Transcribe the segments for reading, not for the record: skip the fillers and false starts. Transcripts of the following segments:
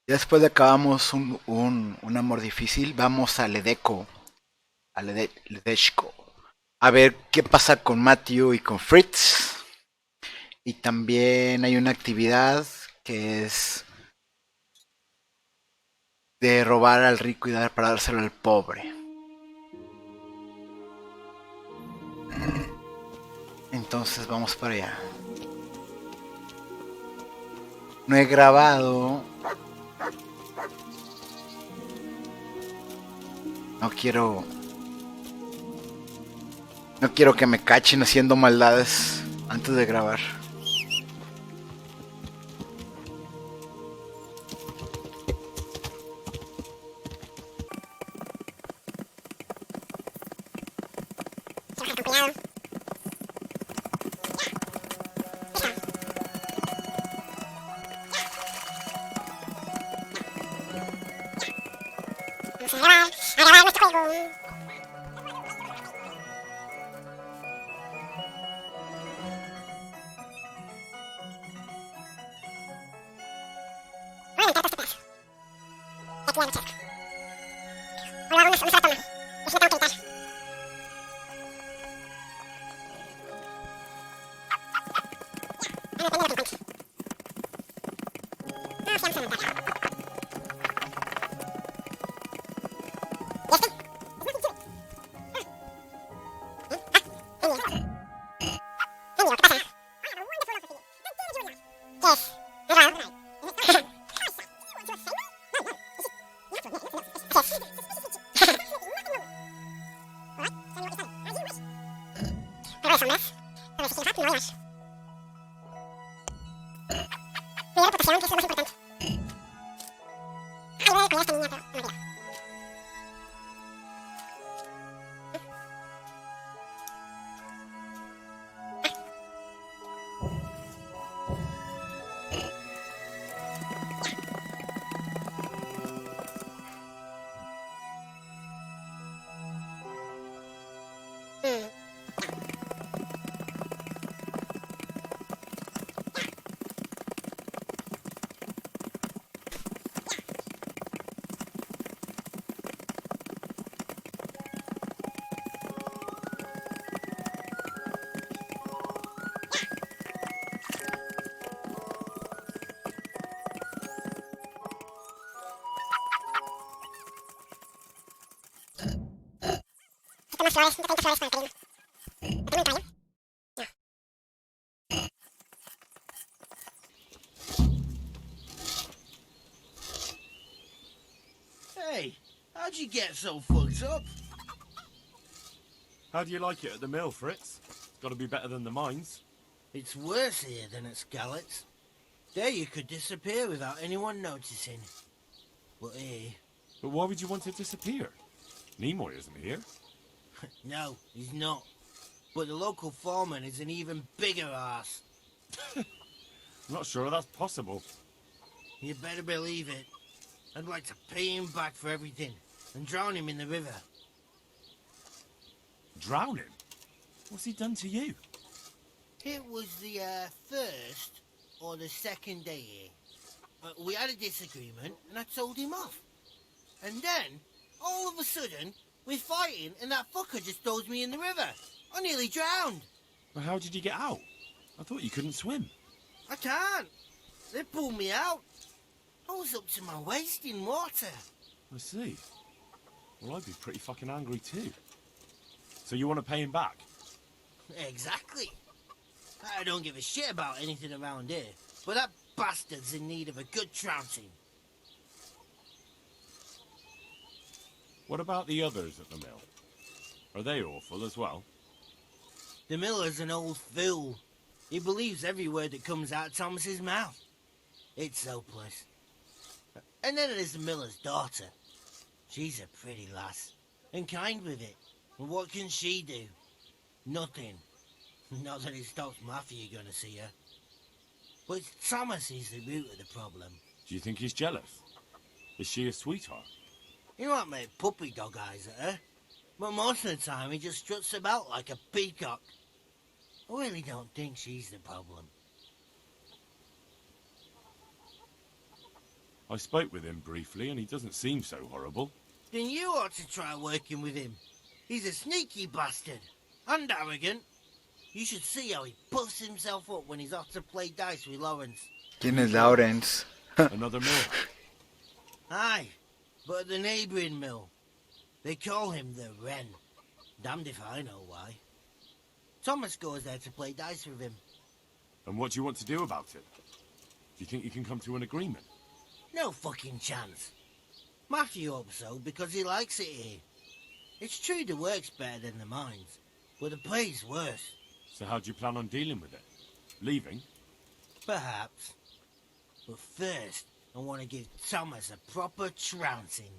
Ya después de acabamos un amor difícil, vamos a Ledeco, Ledeshko, a ver qué pasa con Matthew y con Fritz. Y también hay una actividad que es de robar al rico y dar para dárselo al pobre. Entonces vamos para allá. No he grabado. No quiero. No quiero que me cachen haciendo maldades antes de grabar. A grabar nuestro juego. Voy a aventar todo este pedazo. De aquí a la charca. Ahora una sola toma. Es que me tengo que editar. Ahora depende de lo que encuentre. Ah, sí, vamos a montar. ¿Y este? Genial. Genial, ¿qué pasa? ¿Qué es? ¿Es raro? Pero eso más. A ver si quiero no hay más. Cuidar la protección, que es lo más importante. Ay, voy a cuidar a esta niña, pero no me olvido. Necesito más flores, 130 flores para el primo. ¿Lo tengo en el caballo? No. Hey, how'd you get so fucked up? How do you like it at the mill, Fritz? It's got to be better than the mines. It's worse here than at Scarlett's. There you could disappear without anyone noticing. But here... But why would you want to disappear? Nimoy isn't here. No, he's not. But the local foreman is an even bigger ass. I'm not sure that's possible. You better believe it. I'd like to pay him back for everything and drown him in the river. Drown him? What's he done to you? It was the first or the second day here. We had a disagreement and I told him off. And then, all of a sudden, we're fighting and that fucker just throws me in the river. I nearly drowned. Well, how did you get out? I thought you couldn't swim. I can't. They pulled me out. I was up to my waist in water. I see. Well, I'd be pretty fucking angry too. So you want to pay him back? Exactly. I don't give a shit about anything around here, but that bastard's in need of a good trouncing. What about the others at the mill? Are they awful as well? The miller's an old fool. He believes every word that comes out of Thomas's mouth. It's hopeless. And then there's the miller's daughter. She's a pretty lass, and kind with it. And what can she do? Nothing. Not that it stops Matthew going to see her. But Thomas is the root of the problem. Do you think he's jealous? Is she a sweetheart? He might make puppy dog eyes at her, but most of the time he just struts about like a peacock. I really don't think she's the problem. I spoke with him briefly and he doesn't seem so horrible. Then you ought to try working with him. He's a sneaky bastard. And arrogant. You should see how he puffs himself up when he's off to play dice with Lawrence. ¿Quién es Lawrence? Another mill. Aye, but at the neighbouring mill. They call him the Wren. Damned if I know why. Thomas goes there to play dice with him. And what do you want to do about it? Do you think you can come to an agreement? No fucking chance. Matthew hopes so because he likes it here. It's true the work's better than the mines, but the pay's worse. So how do you plan on dealing with it? Leaving? Perhaps. But first, I want to give Thomas a proper trouncing.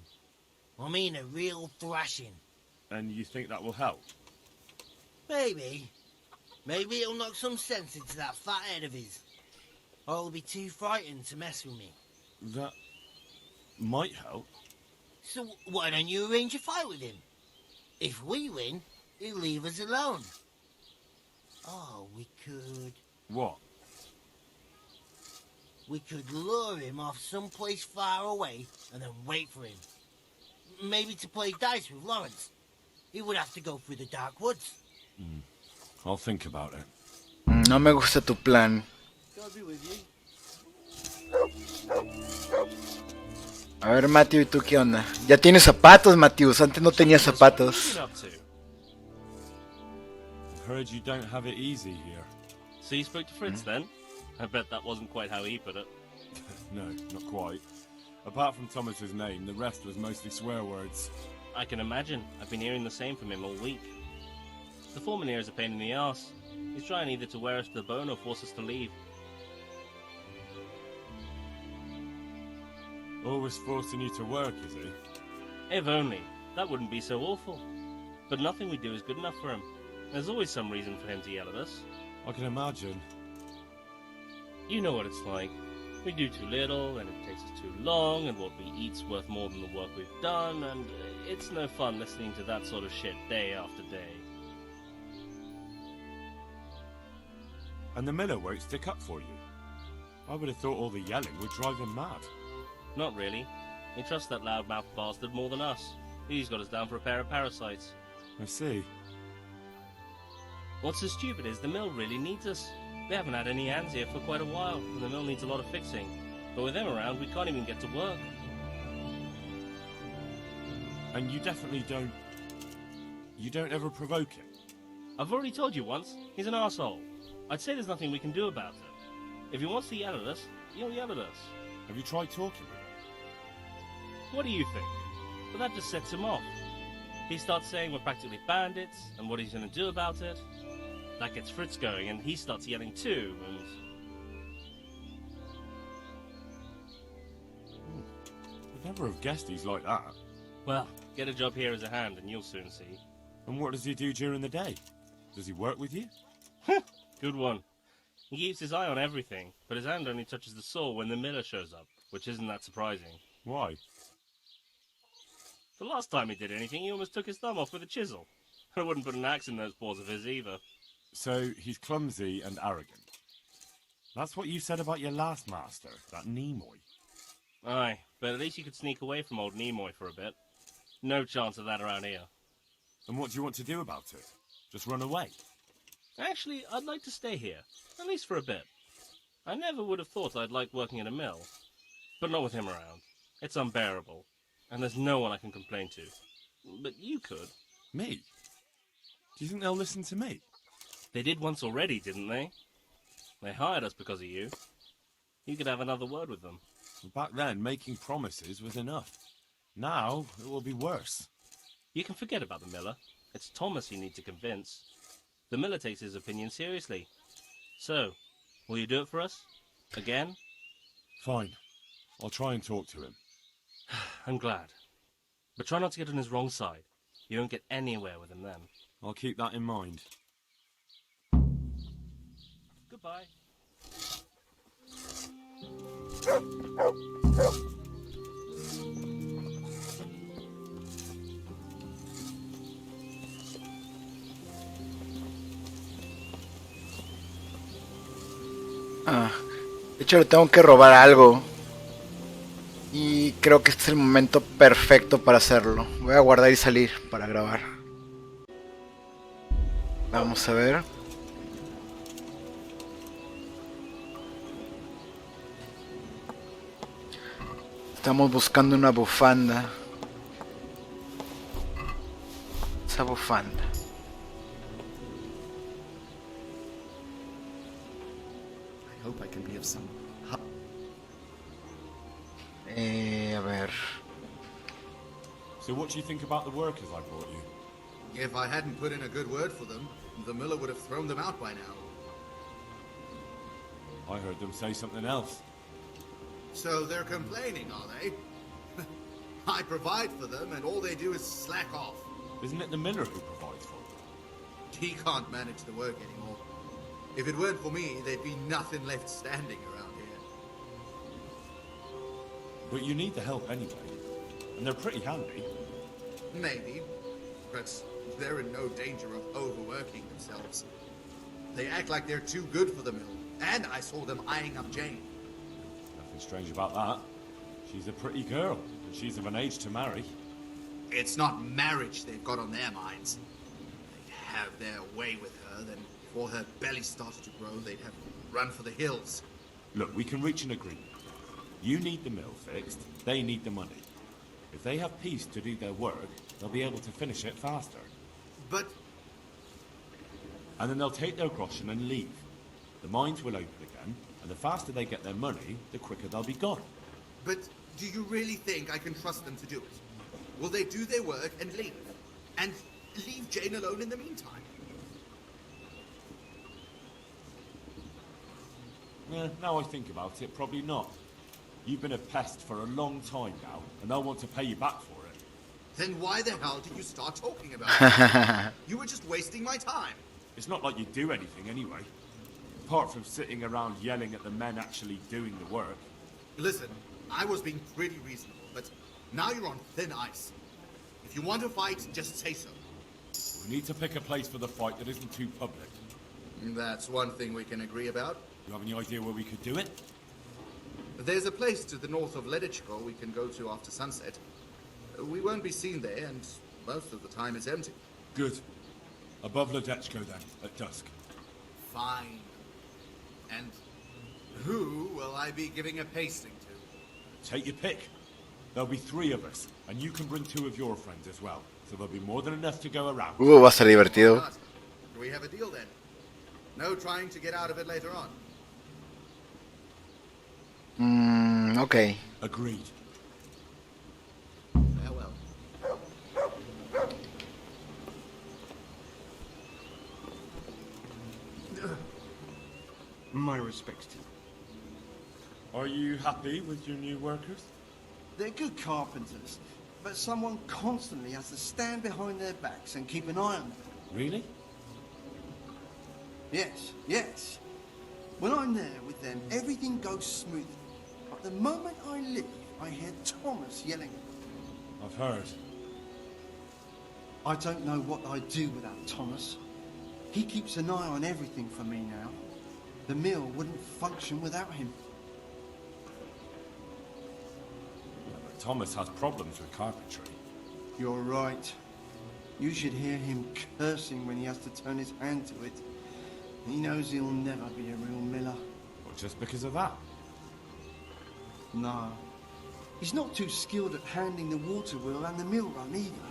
I mean a real thrashing. And you think that will help? Maybe. Maybe it'll knock some sense into that fat head of his. Or he'll be too frightened to mess with me. That might help. So why don't you arrange a fight with him? If we win, he'll leave us alone. Oh, we could... What? We could lure him off someplace far away and then wait for him. Maybe to play dice with Lawrence. He would have to go through the dark woods. I'll think about it. No me gusta tu plan. God be with you. A ver, Matthew, ¿y tú qué onda? Ya tienes zapatos, Matthew. Antes no tenías zapatos. What have you been up to? I've heard you don't have it easy here. So you spoke to Fritz then? I bet that wasn't quite how he put it. No, not quite. Apart from Thomas's name, the rest was mostly swear words. I can imagine. I've been hearing the same from him all week. The foreman here is a pain in the arse. He's trying either to wear us to the bone or force us to leave. Always forcing you to work, is he? If only. That wouldn't be so awful. But nothing we do is good enough for him. There's always some reason for him to yell at us. I can imagine. You know what it's like. We do too little, and it takes us too long, and what we eat's worth more than the work we've done, and it's no fun listening to that sort of shit day after day. And the miller won't stick up for you. I would have thought all the yelling would drive him mad. Not really. He trusts that loudmouth bastard more than us. He's got us down for a pair of parasites. I see. What's so stupid is the mill really needs us. We haven't had any hands here for quite a while, and the mill needs a lot of fixing. But with them around, we can't even get to work. And you definitely don't... You don't ever provoke him? I've already told you once, he's an arsehole. I'd say there's nothing we can do about it. If he wants to yell at us, he'll yell at us. Have you tried talking with him? What do you think? But that just sets him off. He starts saying we're practically bandits, and what he's going to do about it. That gets Fritz going, and he starts yelling too, and... I'd never have guessed he's like that. Well, get a job here as a hand, and you'll soon see. And what does he do during the day? Does he work with you? Good one. He keeps his eye on everything, but his hand only touches the saw when the miller shows up, which isn't that surprising. Why? The last time he did anything, he almost took his thumb off with a chisel. I wouldn't put an axe in those paws of his either. So, he's clumsy and arrogant. That's what you said about your last master, that Nimoy. Aye, but at least you could sneak away from old Nimoy for a bit. No chance of that around here. And what do you want to do about it? Just run away? Actually, I'd like to stay here, at least for a bit. I never would have thought I'd like working in a mill. But not with him around. It's unbearable. And there's no one I can complain to. But you could. Me? Do you think they'll listen to me? They did once already, didn't they? They hired us because of you. You could have another word with them. Back then, making promises was enough. Now, it will be worse. You can forget about the miller. It's Thomas you need to convince. The miller takes his opinion seriously. So, will you do it for us? Again? Fine. I'll try and talk to him. I'm glad. But try not to get on his wrong side. You won't get anywhere with him then. I'll keep that in mind. Goodbye. De hecho, le tengo que robar algo. Y creo que este es el momento perfecto para hacerlo. Voy a guardar y salir para grabar. Vamos a ver. Estamos buscando una bufanda. Esa bufanda. I hope I can be of some help. A ver. So what do you think about the workers I brought you? If I hadn't put in a good word for them, the miller would have thrown them out by now. I heard them say something else. So they're complaining, are they? I provide for them, and all they do is slack off. Isn't it the miller who provides for them? He can't manage the work anymore. If it weren't for me, there'd be nothing left standing around here. But you need the help anyway. And they're pretty handy. Maybe, but they're in no danger of overworking themselves. They act like they're too good for the mill, and I saw them eyeing up Jane. Nothing strange about that. She's a pretty girl, and she's of an age to marry. It's not marriage they've got on their minds. They'd have their way with her, then before her belly started to grow, they'd have run for the hills. Look, we can reach an agreement. You need the mill fixed, they need the money. If they have peace to do their work, they'll be able to finish it faster. But And then they'll take their groschen and leave. The mines will open again, and the faster they get their money, the quicker they'll be gone. do you really think I can trust them to do it? Will they do their work and leave? And leave Jane alone in the meantime? Now I think about it, probably not. You've been a pest for a long time now, and they'll want to pay you back for it. Then why the hell did you start talking about it? You were just wasting my time. It's not like you do anything anyway. Apart from sitting around yelling at the men actually doing the work. Listen, I was being pretty reasonable, but now you're on thin ice. If you want to fight, just say so. We need to pick a place for the fight that isn't too public. That's one thing we can agree about. You have any idea where we could do it? There's a place to the north of Leditchko we can go to after sunset. We won't be seen there, and most of the time it's empty. Good. Above Ledechko then, at dusk. Fine. And who will I be giving a pasting to? Take your pick. There'll be 3 of us, and you can bring 2 of your friends as well. So there'll be more than enough to go around. Va a ser divertido. But, do we have a deal then? No trying to get out of it later on. Ok. Agreed. Farewell. My respects to you. Are you happy with your new workers? They're good carpenters, but someone constantly has to stand behind their backs and keep an eye on them. Really? Yes. When I'm there with them, everything goes smoothly. But the moment I leave, I hear Thomas yelling. I've heard. I don't know what I'd do without Thomas. He keeps an eye on everything for me now. The mill wouldn't function without him. But Thomas has problems with carpentry. You're right. You should hear him cursing when he has to turn his hand to it. He knows he'll never be a real miller. Well, just because of that. No. He's not too skilled at handling the water wheel and the mill run either.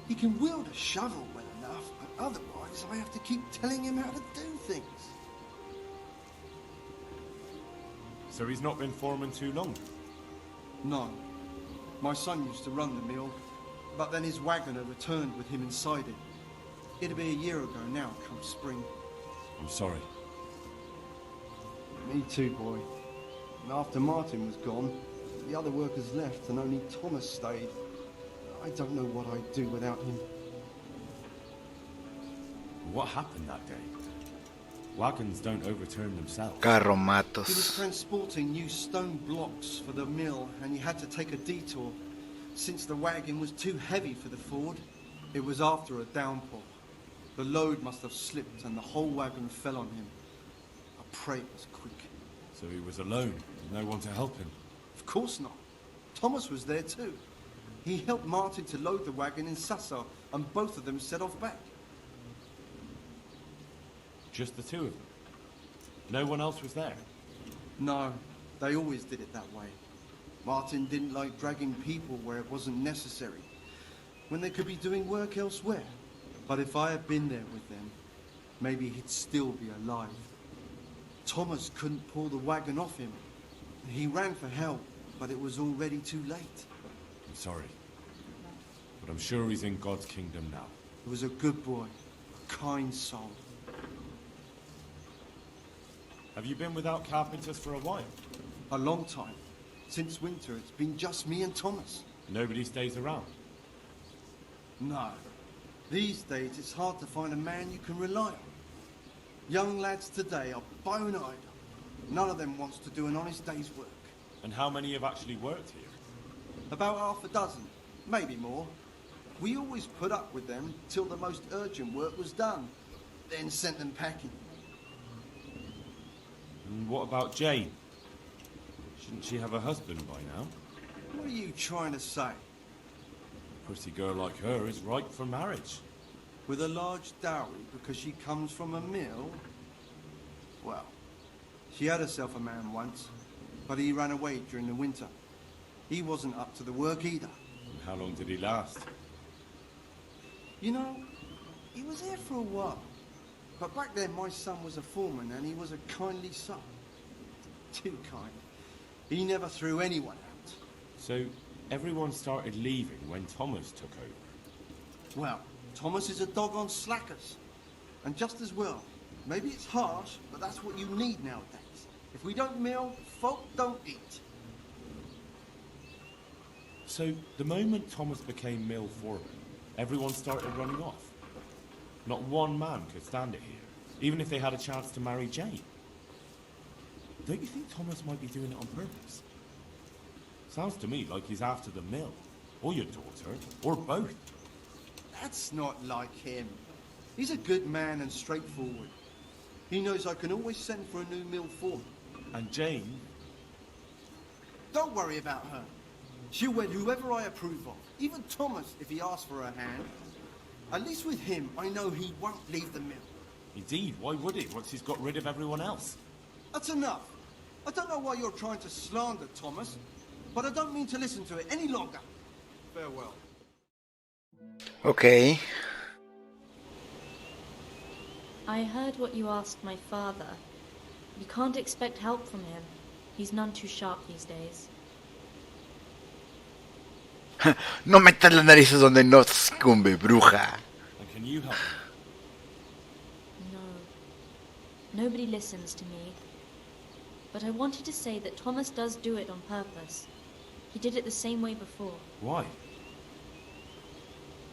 He can wield a shovel well enough, but otherwise I have to keep telling him how to do things. So he's not been foreman too long? No. My son used to run the mill, but then his wagoner returned with him inside it. It'll be a year ago now, come spring. I'm sorry. Me too, boy. And after Martin was gone, the other workers left and only Thomas stayed. I don't know what I'd do without him. What happened that day? Wagons don't overturn themselves. He was Carromatos. transporting new stone blocks for the mill, and he had to take a detour. Since the wagon was too heavy for the ford, it was after a downpour. The load must have slipped, and the whole wagon fell on him. I pray it was quick. So he was alone, with no one to help him. Of course not. Thomas was there too. He helped Martin to load the wagon in Sassa, and both of them set off back. Just the two of them? No one else was there? No, they always did it that way. Martin didn't like dragging people where it wasn't necessary, when they could be doing work elsewhere. But if I had been there with them, maybe he'd still be alive. Thomas couldn't pull the wagon off him. He ran for help, but it was already too late. I'm sorry. But I'm sure he's in God's kingdom now. He was a good boy, a kind soul. Have you been without carpenters for a while? A long time. Since winter, it's been just me and Thomas. Nobody stays around? No. These days, it's hard to find a man you can rely on. Young lads today are bone-eyed. None of them wants to do an honest day's work. And how many have actually worked here? About half a dozen, maybe more. We always put up with them till the most urgent work was done, then sent them packing. And what about Jane? Shouldn't she have a husband by now? What are you trying to say? A pretty girl like her is ripe for marriage. With a large dowry because she comes from a mill? Well, she had herself a man once, but he ran away during the winter. He wasn't up to the work either. And how long did he last? You know, he was here for a while. But back then my son was a foreman and he was a kindly soul. Too kind. He never threw anyone out. So everyone started leaving when Thomas took over? Well, Thomas is a dog on slackers. And just as well. Maybe it's harsh, but that's what you need nowadays. If we don't mill, folk don't eat. So the moment Thomas became mill foreman, everyone started running off? Not one man could stand it here, even if they had a chance to marry Jane. Don't you think Thomas might be doing it on purpose? Sounds to me like he's after the mill, or your daughter, or both. That's not like him. He's a good man and straightforward. He knows I can always send for a new mill foreman. And Jane? Don't worry about her. She'll wed whoever I approve of, even Thomas if he asks for her hand. At least with him, I know he won't leave the mill. Indeed, why would he, once he's got rid of everyone else? That's enough. I don't know why you're trying to slander Thomas, but I don't mean to listen to it any longer. Farewell. Ok. I heard what you asked my father. You can't expect help from him. He's none too sharp these days. No metas las narices donde no sucumbe, bruja. And can you help him? No. Nobody listens to me. But I wanted to say that Thomas does do it on purpose. He did it the same way before. Why?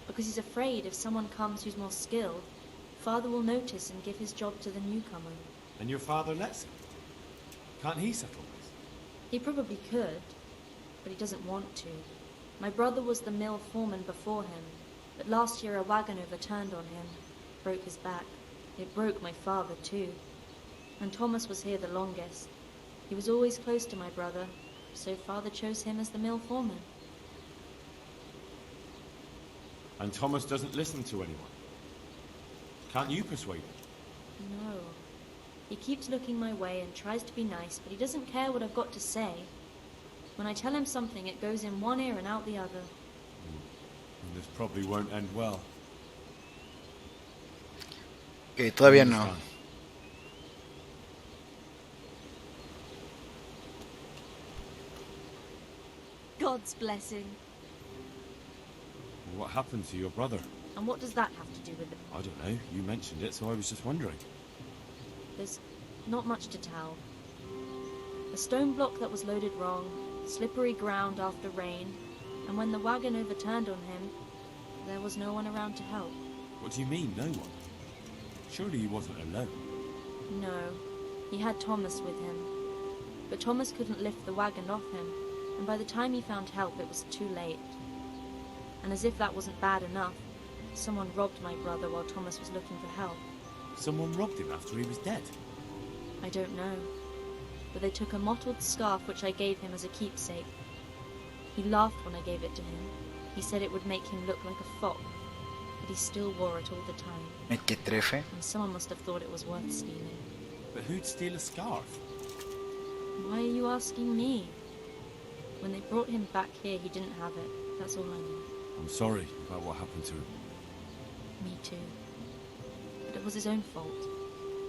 Because he's afraid if someone comes who's more skilled, Father will notice and give his job to the newcomer. And your father lets him? Can't he settle this? He probably could, but he doesn't want to. My brother was the mill foreman before him, but last year a wagon overturned on him, broke his back. It broke my father too. And Thomas was here the longest. He was always close to my brother, so Father chose him as the mill foreman. And Thomas doesn't listen to anyone? Can't you persuade him? No. He keeps looking my way and tries to be nice, but he doesn't care what I've got to say. When I tell him something, it goes in one ear and out the other. And this probably won't end well. Que todavía no. God's blessing. What happened to your brother? And what does that have to do with it? I don't know. You mentioned it, so I was just wondering. There's not much to tell. A stone block that was loaded wrong, slippery ground after rain, and when the wagon overturned on him, there was no one around to help. What do you mean, no one? Surely he wasn't alone. No, he had Thomas with him. But Thomas couldn't lift the wagon off him, and by the time he found help, it was too late. And as if that wasn't bad enough, someone robbed my brother while Thomas was looking for help. Someone robbed him after he was dead? I don't know, but they took a mottled scarf which I gave him as a keepsake. He laughed when I gave it to him. He said it would make him look like a fop, but he still wore it all the time. Mequetrefe. And someone must have thought it was worth stealing. But who'd steal a scarf? Why are you asking me? When they brought him back here, he didn't have it. That's all I know. I'm sorry about what happened to him. Me too. But it was his own fault.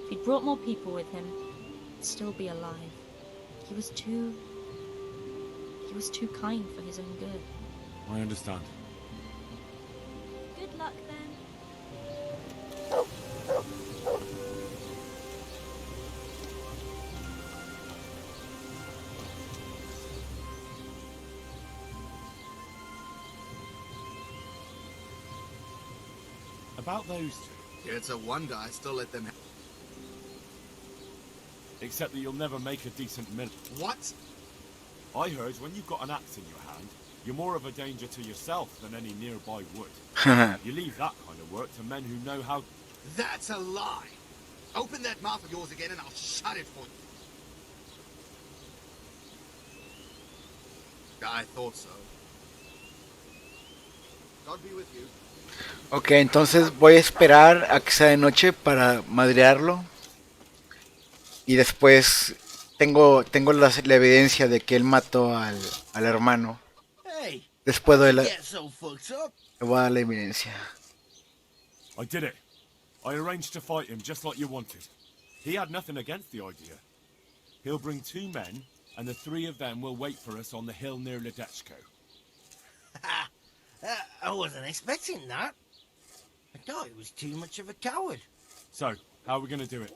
If he'd brought more people with him, he'd still be alive. He was too kind for his own good. I understand. Good luck then. About those two, It's a wonder I still let them. except that you'll never make a decent miller. What? I heard when you've got an axe in your hand, you're more of a danger to yourself than any nearby wood. You leave that kind of work to men who know how... That's a lie. Open that mouth of yours again and I'll shut it for you. I thought so. God be with you. Ok, entonces voy a esperar a que sea de noche para madrearlo. Y después tengo la evidencia de que él mató al hermano. Hey, Después de don't get so fucked up. le voy a dar la evidencia. I did it. I arranged to fight him just like you wanted. He had nothing against the idea. He'll bring 2 men, and the 3 of them will wait for us on the hill near Ledechko. I wasn't expecting that. I thought he was too much of a coward. So, how are we going to do it?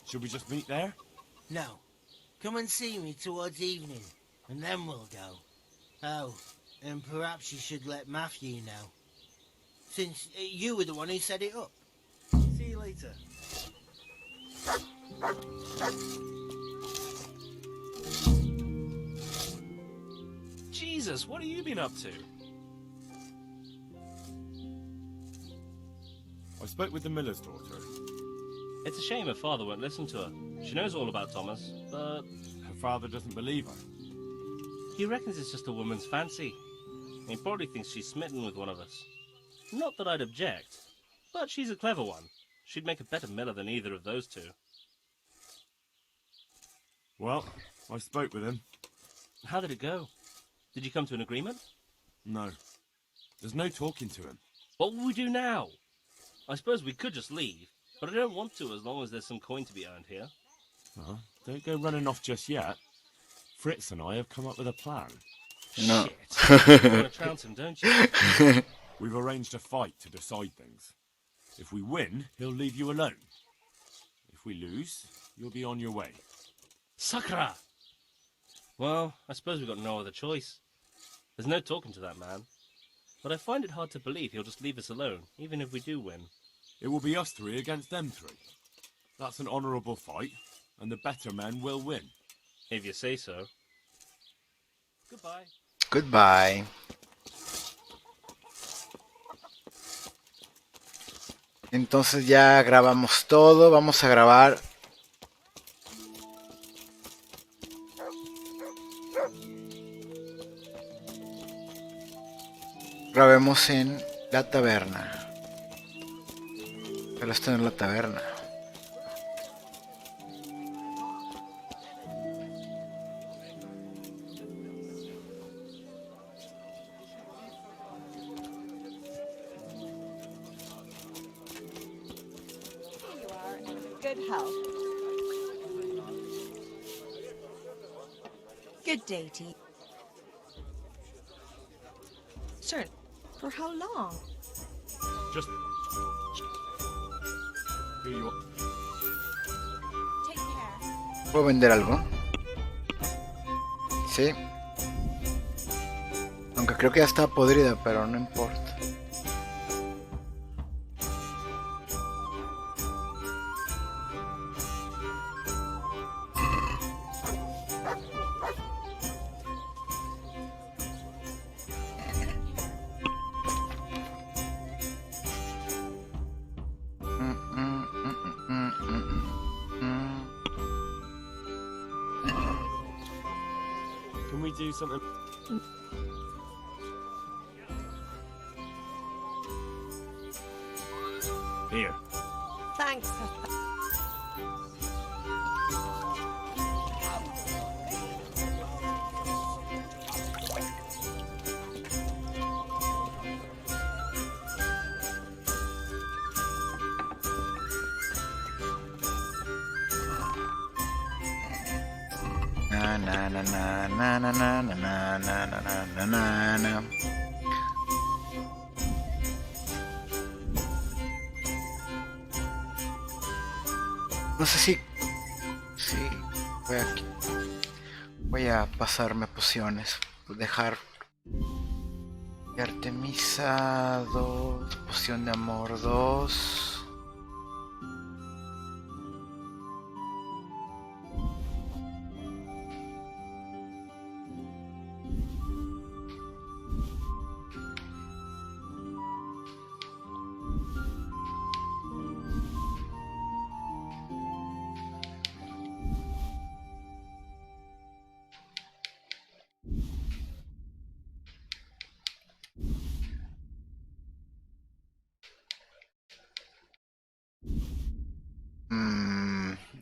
Should we just meet there? No. Come and see me towards evening, and then we'll go. Oh, and perhaps you should let Matthew know. Since you were the one who set it up. See you later. Jesus, what have you been up to? I spoke with the miller's daughter. It's a shame her father won't listen to her. She knows all about Thomas, but Her father doesn't believe her. he reckons it's just a woman's fancy. He probably thinks she's smitten with one of us. Not that I'd object, but she's a clever one. She'd make a better miller than either of those two. Well, I spoke with him. How did it go? Did you come to an agreement? No. There's no talking to him. What will we do now? I suppose we could just leave, but I don't want to as long as there's some coin to be earned here. Don't go running off just yet. Fritz and I have come up with a plan. No. Shit. You want to trounce him, don't you? We've arranged a fight to decide things. If we win, he'll leave you alone. If we lose, you'll be on your way. Sakra! Well, I suppose we've got no other choice. There's no talking to that man. But I find it hard to believe he'll just leave us alone, even if we do win. It will be us 3 against them 3. That's an honourable fight, and the better men will win. If you say so. Goodbye. Goodbye. Entonces ya grabamos todo. Vamos a grabar. Grabemos en la taberna. Pero esto no es la taberna. You are in good health. Good day to you. Sure. For how long? Just... Here you are. Take care. ¿Puedo vender algo? Sí. Aunque creo que ya está podrida, pero no importa. Can we do something? Here. Thanks. Na na na na na na na na na na na na na na. No sé si... Sí, voy a pasarme pociones. Dejar... Artemisa 2, poción de amor 2.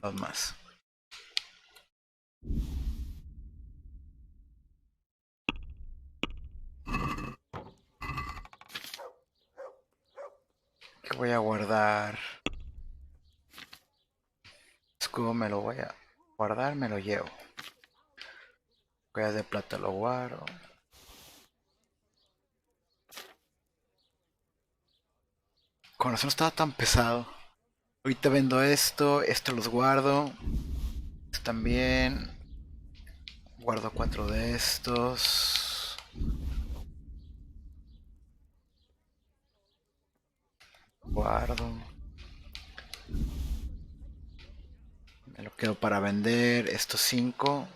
Dos más. ¿Qué voy a guardar? Escudo me lo voy a guardar, me lo llevo. Collas de plata lo guardo. Con razón no estaba tan pesado. Ahorita vendo esto, esto los guardo. Esto también. Guardo 4 de estos. Guardo. Me lo quedo para vender. Estos 5.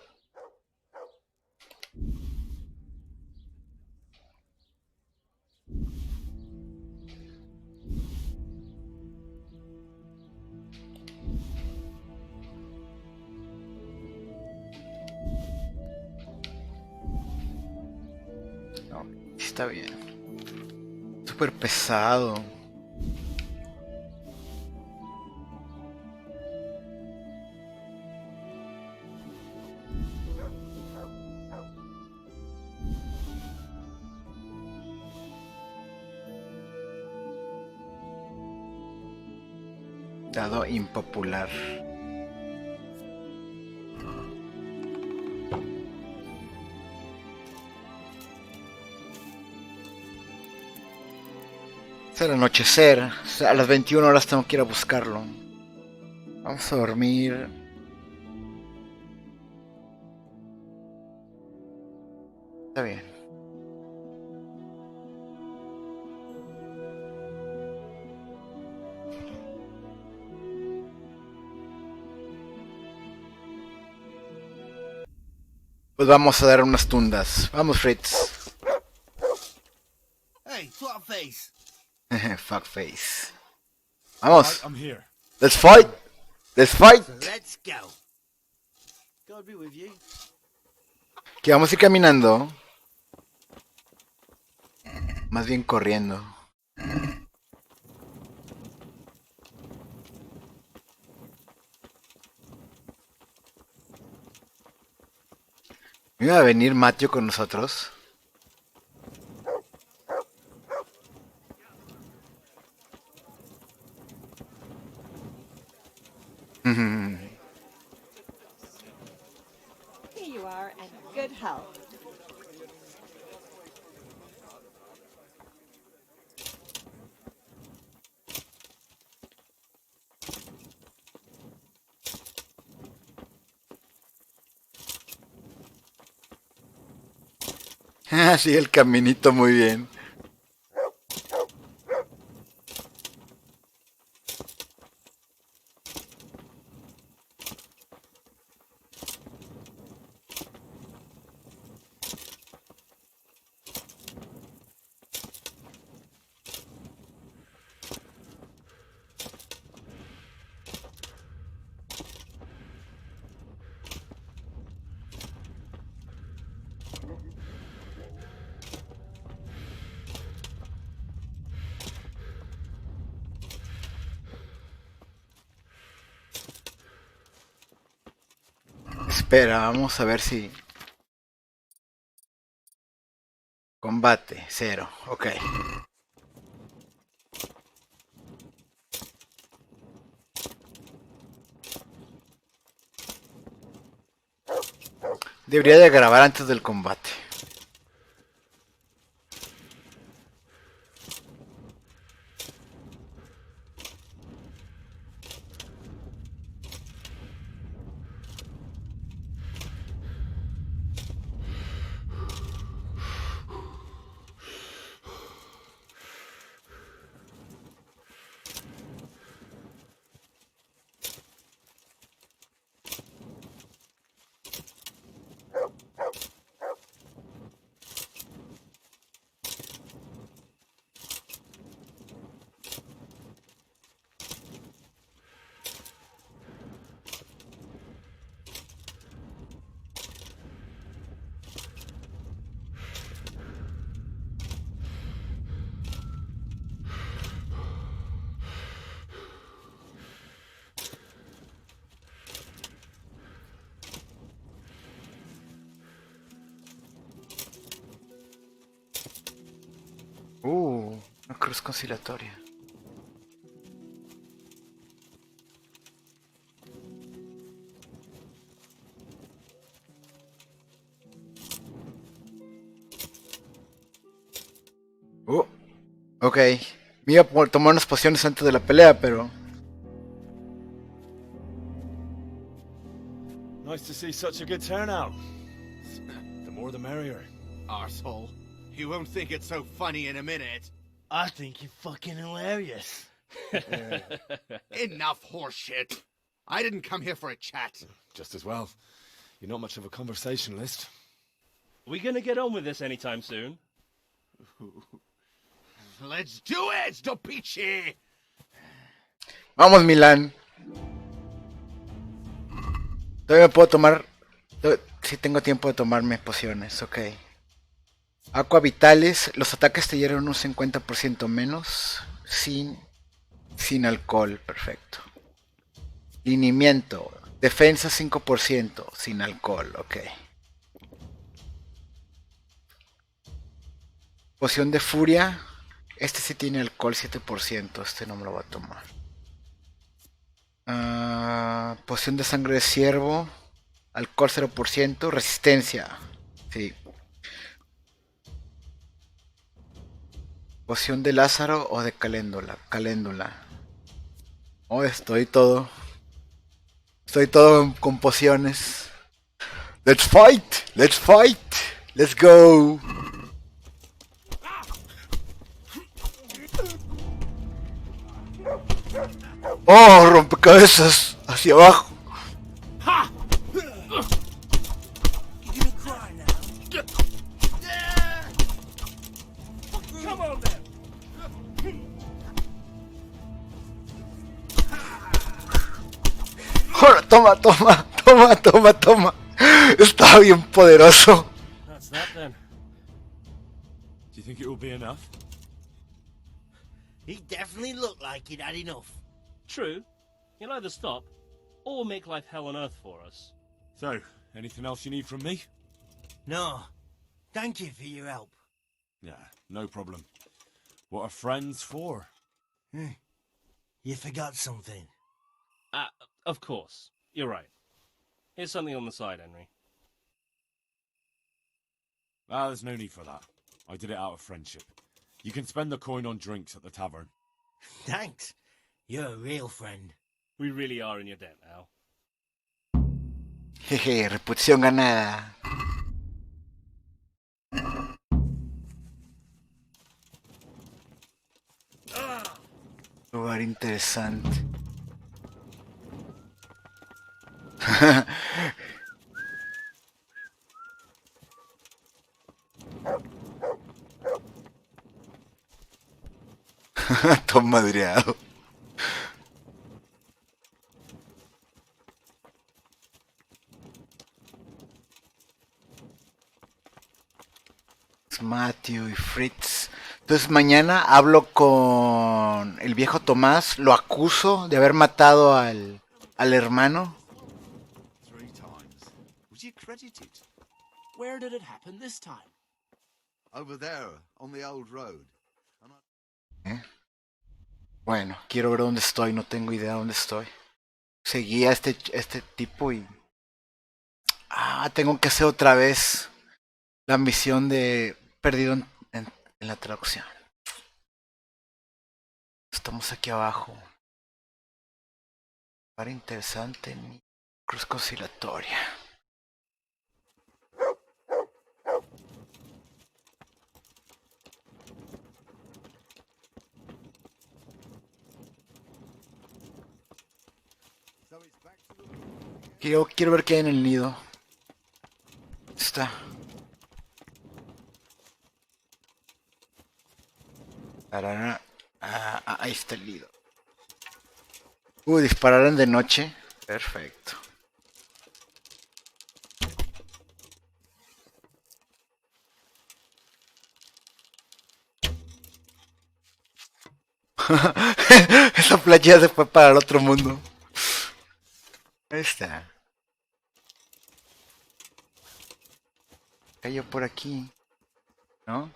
No, está bien. Súper pesado. Dado impopular. Es el anochecer. O sea, a las 21 horas tengo que ir a buscarlo. Vamos a dormir. Está bien. Pues vamos a dar unas tundas. Vamos, Fritz. Hey, flat face. Fuck face. Vamos. I'm here. Let's fight. Let's fight. So let's go. God be with you. Que vamos a ir caminando. Más bien corriendo. ¿Iba a venir Matthew con nosotros? Here you are, and good health. Sí, el caminito muy bien. Espera, vamos a ver si... Combate, 0. Ok. Debería de grabar antes del combate. Una cruz conciliatoria. Ok. Me iba a tomar unas pociones antes de la pelea, pero... Nice to see such a good turnout. The more the merrier. Arsehole. You won't think it's so funny in a minute. I think you're fucking hilarious. Enough horseshit. I didn't come here for a chat. Just as well. You're not much of a conversationalist. We gonna get on with this anytime soon? Let's do it, Stopici! Vamos, Milan. Todavía me puedo tomar... Sí tengo tiempo de tomarme pociones, ok. Aqua Vitales. Los ataques te dieron un 50% menos. Sin alcohol, perfecto. Linimiento. Defensa 5%. Sin alcohol, ok. Poción de furia. Este sí tiene alcohol 7%. Este no me lo voy a tomar. Poción de sangre de ciervo. Alcohol 0%. Resistencia. Sí. Poción de Lázaro o de caléndula. Caléndula. Oh, estoy todo con pociones. Let's fight. Let's fight. Let's go. Oh, rompecabezas hacia abajo. Ahora, toma. Estaba bien poderoso. That's that then. Do you think it will be enough? He definitely looked like he'd had enough. True. He'll either stop, or make life hell on earth for us. So, anything else you need from me? No. Thank you for your help. Yeah, no problem. What are friends for? You forgot something. Of course. You're right. Here's something on the side, Henry. There's no need for that. I did it out of friendship. You can spend the coin on drinks at the tavern. Thanks. You're a real friend. We really are in your debt now. Jeje, reputación ganada. Lugar interesante. Todo madreado. Matthew y Fritz. Entonces mañana hablo con el viejo Tomás, lo acuso de haber matado al hermano. regretted it. Where did it happen this time? Over there, on the old road. ¿Eh? Bueno, quiero ver dónde estoy, no tengo idea dónde estoy. Seguí a este tipo y... Ah, tengo que hacer otra vez la misión de perdido en la traducción. Estamos aquí abajo. Para interesante, mi cruz conciliatoria. Quiero ver qué hay en el nido. Está. Ahí está el nido. Dispararon de noche. Perfecto. Esa playa se fue para el otro mundo. Ahí está. Cayó por aquí. ¿No?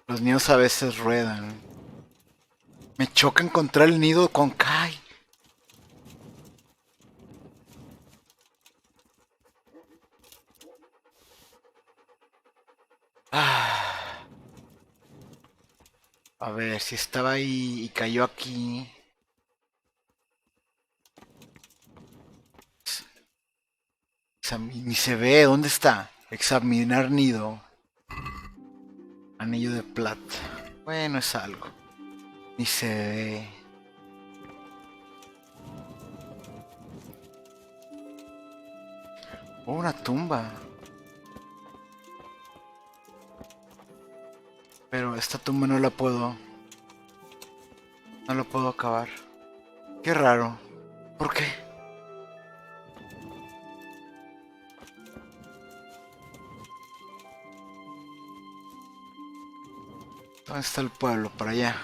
Los nidos a veces ruedan. Me choca encontrar el nido con Kai. A ver, si estaba ahí y cayó aquí. Ni se ve, ¿dónde está? Examinar nido. Anillo de plata. Bueno, es algo. Ni se ve. Oh, una tumba. Pero esta tumba no la puedo. No la puedo acabar. Qué raro. ¿Por qué? ¿Dónde está el pueblo? Para allá.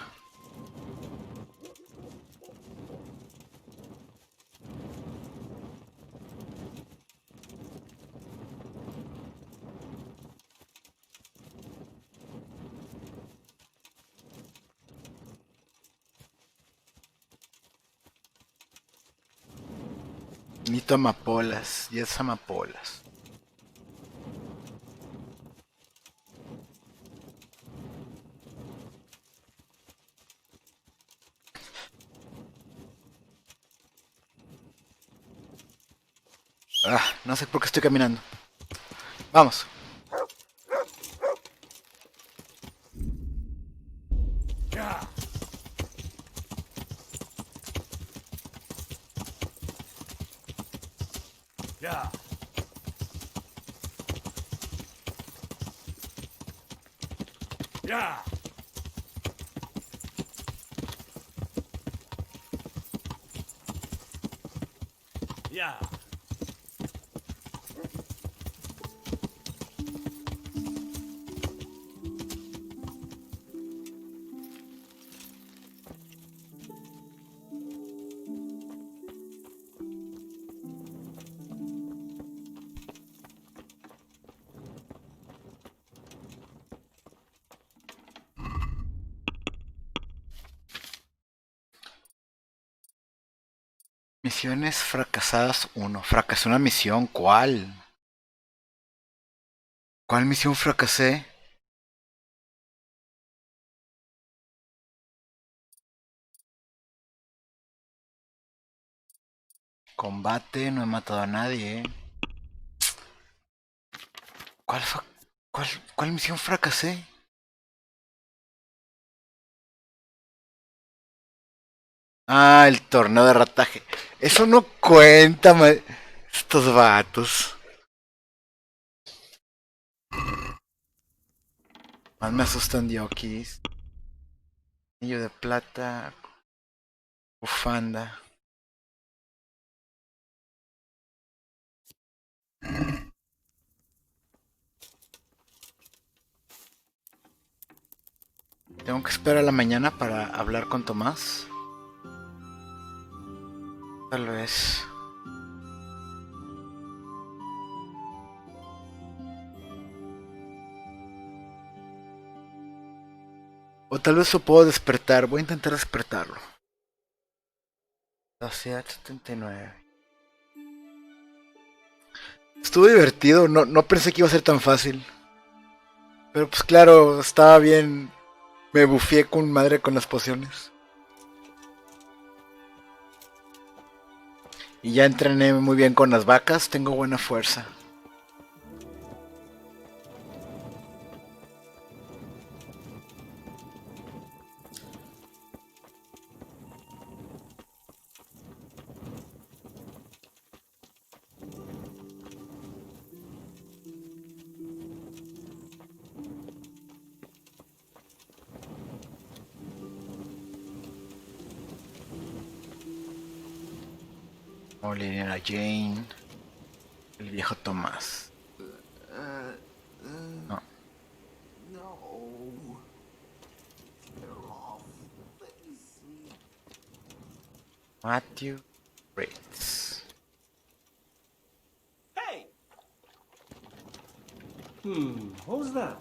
Necesito amapolas. 10 amapolas. No sé por qué estoy caminando. Vamos. Yeah. Yeah. Yeah. Misiones fracasadas 1. Fracasé una misión. ¿Cuál? ¿Cuál misión fracasé? Combate, no he matado a nadie. ¿Cuál fue? ¿Cuál misión fracasé? Ah, el torneo de rataje. Eso no cuenta, estos vatos. Más me asustan diokis. Anillo de plata. Bufanda. Tengo que esperar a la mañana para hablar con Tomás. Tal vez. O tal vez lo puedo despertar. Voy a intentar despertarlo. Sociedad 79. Estuvo divertido. No pensé que iba a ser tan fácil. Pero pues claro, estaba bien. Me bufié con madre con las pociones. Y ya entrené muy bien con las vacas. Tengo buena fuerza. Molina Jane. El viejo Tomás. No. No. They're off. Let me see. Matthew Rates. Hey! What was that?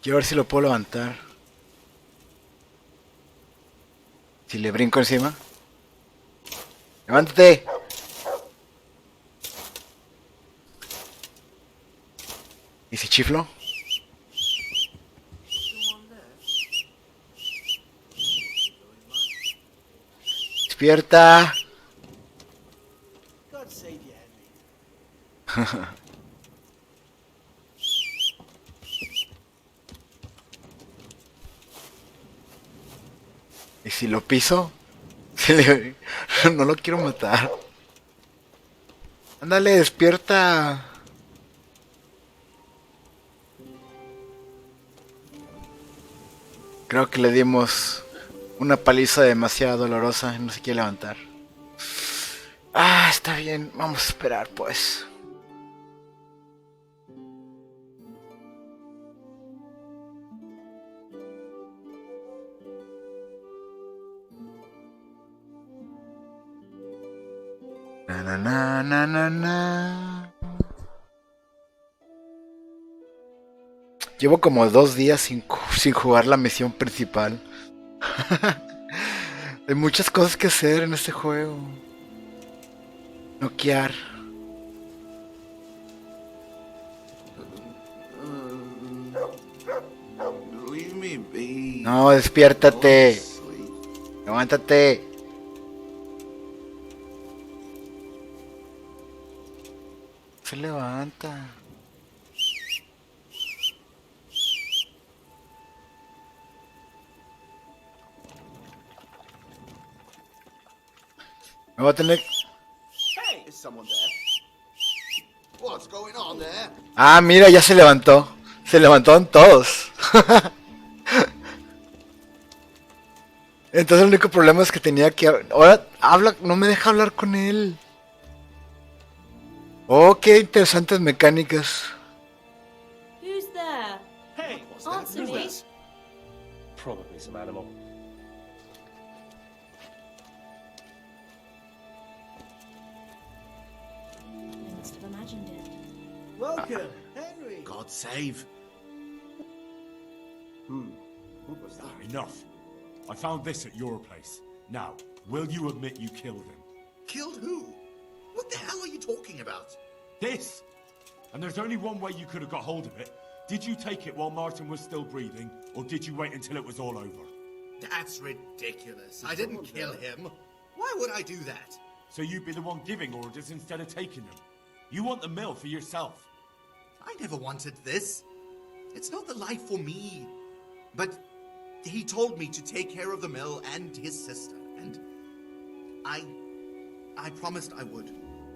Quiero ver si lo puedo levantar. Si le brinco encima. ¡Levántate! ¿Y si chiflo? ¡Despierta! God save you, Henry. ¿Y si lo piso? No lo quiero matar. Ándale, despierta. Creo que le dimos una paliza demasiado dolorosa y no se quiere levantar. Ah, está bien. Vamos a esperar, pues. Na, na, na, na, na, na. Llevo como 2 días sin jugar la misión principal. Hay muchas cosas que hacer en este juego. Noquear. Leave me be. No, despiértate. Levántate. Se levanta. Me voy a tener... Hey! Is someone there? What's going on there? Ah, mira, ya se levantó. Se levantaron todos. Entonces el único problema es que tenía que... Ahora habla, no me deja hablar con él. Oh, qué interesantes mecánicas. Who's there? Hey! What's that? Answer Who's me. this? Probably some animal. I must have imagined it. Welcome, Henry. God save. What was that? Enough. I found this at your place. Now, will you admit you killed him? Killed who? What the hell are you talking about? This! And there's only one way you could have got hold of it. Did you take it while Martin was still breathing, or did you wait until it was all over? That's ridiculous. I didn't kill him. Why would I do that? So you'd be the one giving orders instead of taking them. You want the mill for yourself. I never wanted this. It's not the life for me. But he told me to take care of the mill and his sister, and I promised I would.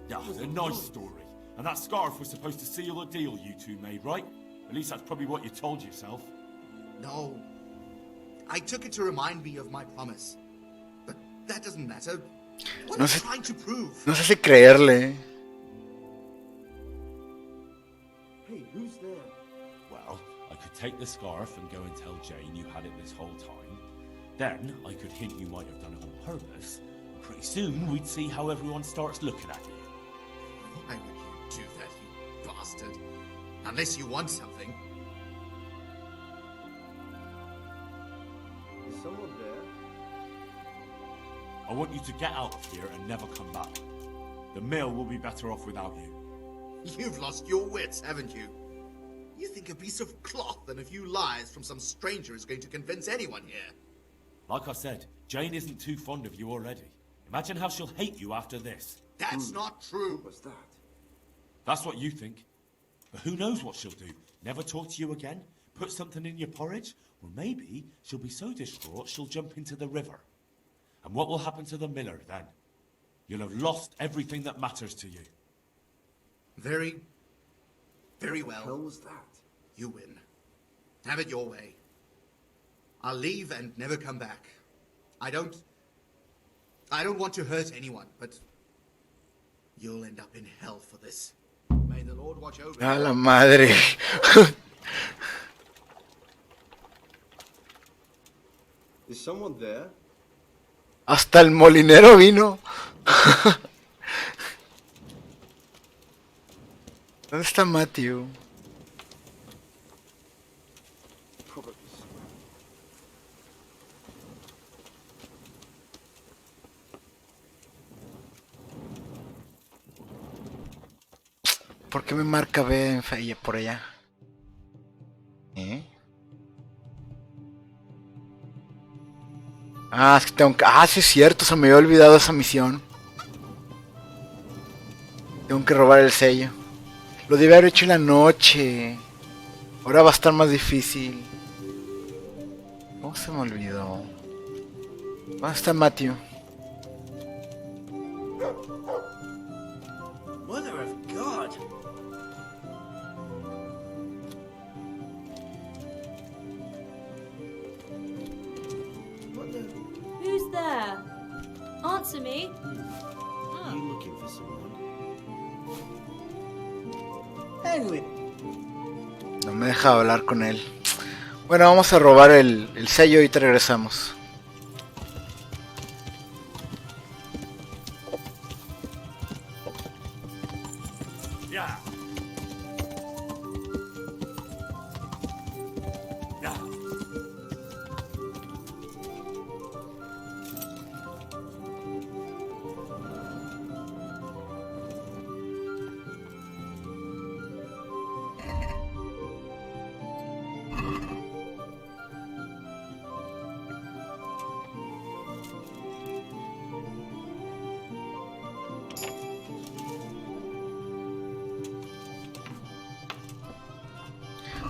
Yeah, a nice story. And that scarf was supposed to seal the deal you two made, right? At least that's probably what you told yourself. No. I took it to remind me of my promise. But that doesn't matter. What are you trying to prove? No sé si creerle. Hey, who's there? Well, I could take the scarf and go and tell Jane you had it this whole time. Then I could hint you might have done it on purpose. And pretty soon we'd see how everyone starts looking at you. Why would you do that, you bastard? Unless you want something. Is someone there? I want you to get out of here and never come back. The mill will be better off without you. You've lost your wits, haven't you? You think a piece of cloth and a few lies from some stranger is going to convince anyone here? Like I said, Jane isn't too fond of you already. Imagine how she'll hate you after this. That's not true. What was that? That's what you think. But who knows what she'll do? Never talk to you again? Put something in your porridge? Or maybe she'll be so distraught she'll jump into the river. And what will happen to the miller then? You'll have lost everything that matters to you. Very well. What the hell was that? You win. Have it your way. I'll leave and never come back. I don't want to hurt anyone, but you'll end up in hell for this. May the Lord watch over A you. la madre. Is someone there? Hasta el molinero vino. ¿Dónde está Matthew? Probably so. ¿Por qué me marca B en Falla por allá? ¿Eh? Ah, es que tengo que... Ah, sí es cierto, se me había olvidado esa misión. Tengo que robar el sello. Lo debí haber hecho en la noche. Ahora va a estar más difícil. ¿Cómo se me olvidó? ¿Dónde está Matthew? Mother of God! What the... Who's there? Answer me. Are you looking for someone? Henry! No me deja hablar con él. Bueno, vamos a robar el sello y te regresamos. Yeah. Yeah.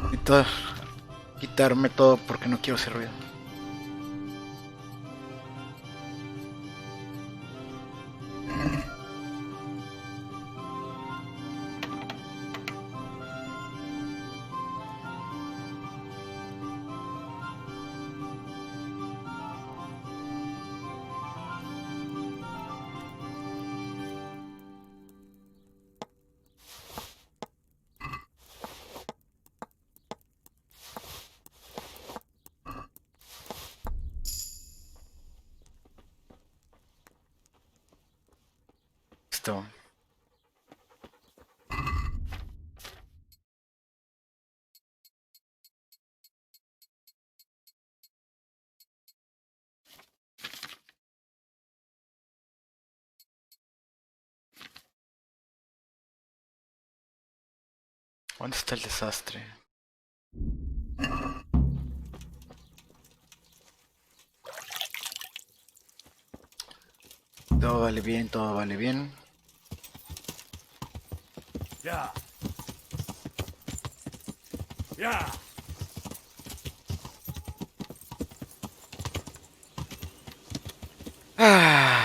Necesito quitarme todo porque no quiero hacer ruido. Listo. ¿Dónde está el desastre? Todo vale bien, todo vale bien. Yeah. Yeah. Ah.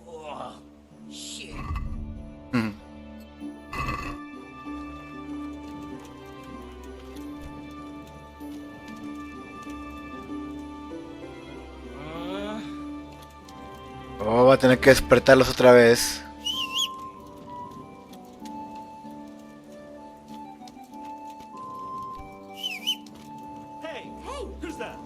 Oh, shit. Mm. Va Voy a tener que despertarlos otra vez. Hey! Hey! Who's that?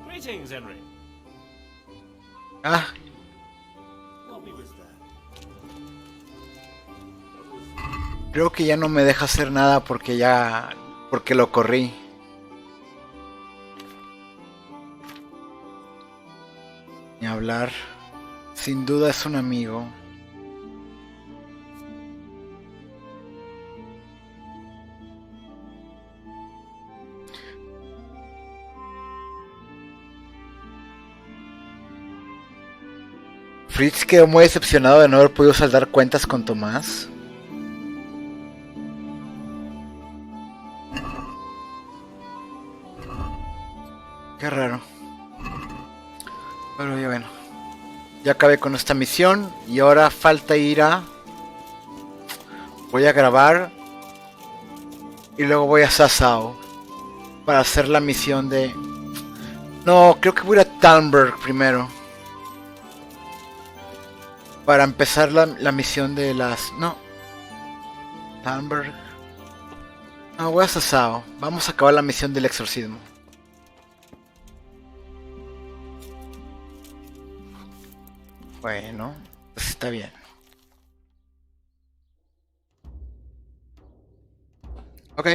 Greetings, Henry. Ah, What was that? creo que ya no me deja hacer nada porque lo corrí. Ni hablar. Sin duda es un amigo. Fritz quedó muy decepcionado de no haber podido saldar cuentas con Tomás. Qué raro. Pero ya bueno. Ya acabé con esta misión y ahora falta ir a... Voy a grabar y luego voy a Sasao para hacer la misión de... No, creo que voy a ir a Talmberg primero. Para empezar la misión de las... No. Talmberg. No, voy a Sasao. Vamos a acabar la misión del exorcismo. Bueno, pues está bien. Ok.